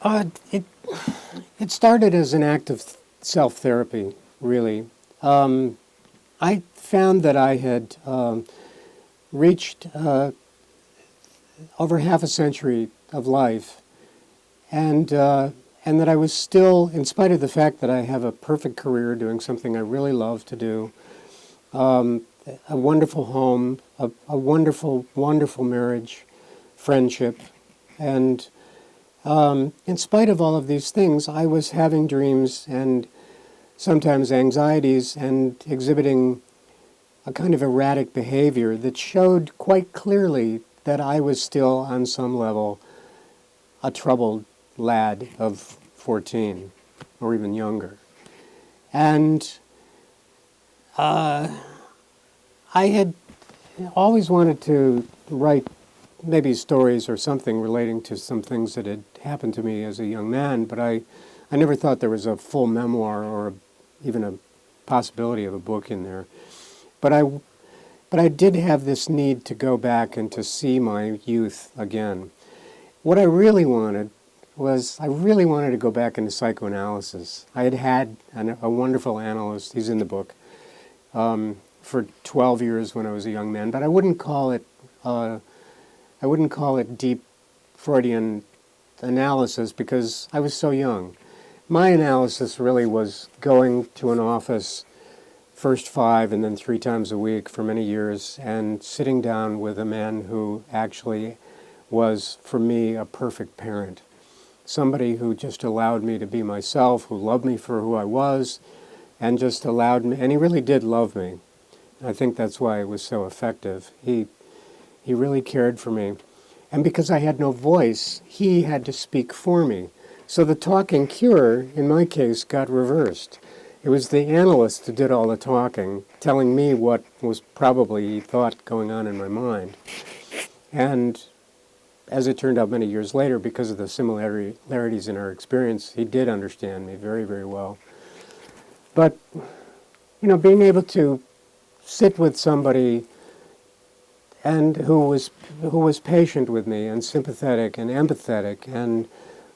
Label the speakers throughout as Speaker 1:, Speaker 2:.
Speaker 1: Uh, it it started as an act of self-therapy, really. Um, I found that I had reached over half a century of life, and and that I was still, in spite of the fact that I have a perfect career doing something I really love to do, um, a wonderful home, a wonderful, wonderful marriage, friendship, and in spite of all of these things, I was having dreams and sometimes anxieties and exhibiting a kind of erratic behavior that showed quite clearly that I was still, on some level, a troubled lad of 14 or even younger. And I had always wanted to write maybe stories or something relating to some things that had happened to me as a young man, but I never thought there was a full memoir or even a possibility of a book in there. But I did have this need to go back and to see my youth again. What I really wanted was I really wanted to go back into psychoanalysis. I had had a wonderful analyst, he's in the book, for 12 years when I was a young man, but I wouldn't call it deep Freudian analysis because I was so young. My analysis really was going to an office first 5 and then 3 times a week for many years and sitting down with a man who actually was, for me, a perfect parent. Somebody who just allowed me to be myself, who loved me for who I was, and just allowed me, and he really did love me. I think that's why it was so effective. He really cared for me. And because I had no voice, he had to speak for me. So the talking cure, in my case, got reversed. It was the analyst who did all the talking, telling me what was probably, he thought, going on in my mind. And as it turned out many years later, because of the similarities in our experience, he did understand me very, very well. But, being able to sit with somebody and who was patient with me and sympathetic and empathetic and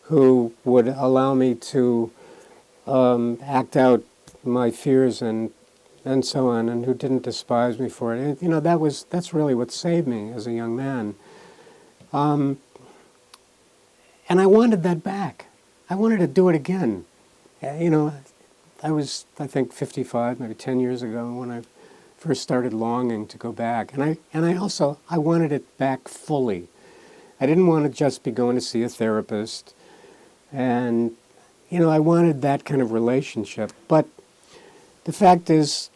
Speaker 1: who would allow me to act out my fears and so on, and who didn't despise me for it. And, that's really what saved me as a young man. And I wanted that back. I wanted to do it again. I was, I think, 55, maybe 10 years ago when I first started longing to go back. And I wanted it back fully. I didn't want to just be going to see a therapist. And, I wanted that kind of relationship. But the fact is,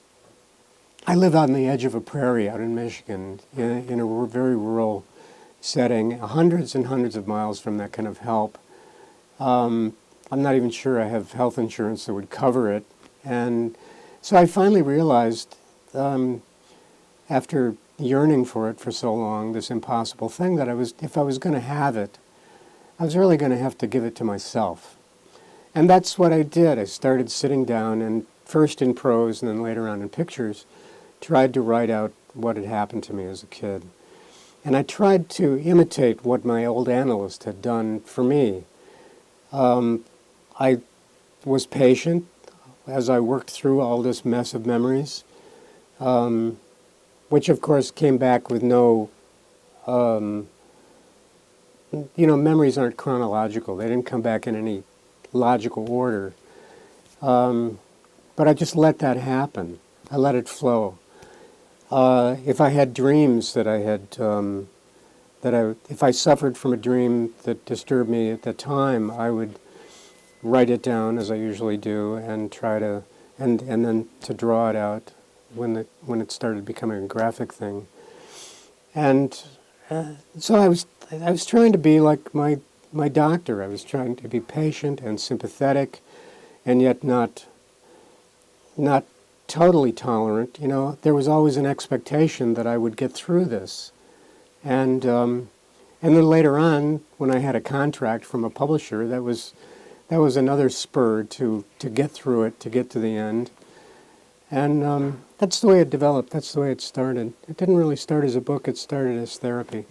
Speaker 1: I live on the edge of a prairie out in Michigan in a very rural setting, hundreds and hundreds of miles from that kind of help. I'm not even sure I have health insurance that would cover it. And so I finally realized, after yearning for it for so long, this impossible thing, that if I was going to have it, I was really going to have to give it to myself. And that's what I did. I started sitting down and first in prose and then later on in pictures, tried to write out what had happened to me as a kid. And I tried to imitate what my old analyst had done for me. I was patient as I worked through all this mess of memories, which of course came back with no, memories aren't chronological. They didn't come back in any logical order. But I just let that happen. I let it flow. If I had dreams that I had, if I suffered from a dream that disturbed me at the time, I would write it down, as I usually do, and try to, and then to draw it out when it started becoming a graphic thing. And so I was trying to be like my doctor. I was trying to be patient and sympathetic, and yet not totally tolerant. There was always an expectation that I would get through this. And then later on, when I had a contract from a publisher, that was another spur to get through it, to get to the end. And that's the way it developed. That's the way it started. It didn't really start as a book. It started as therapy.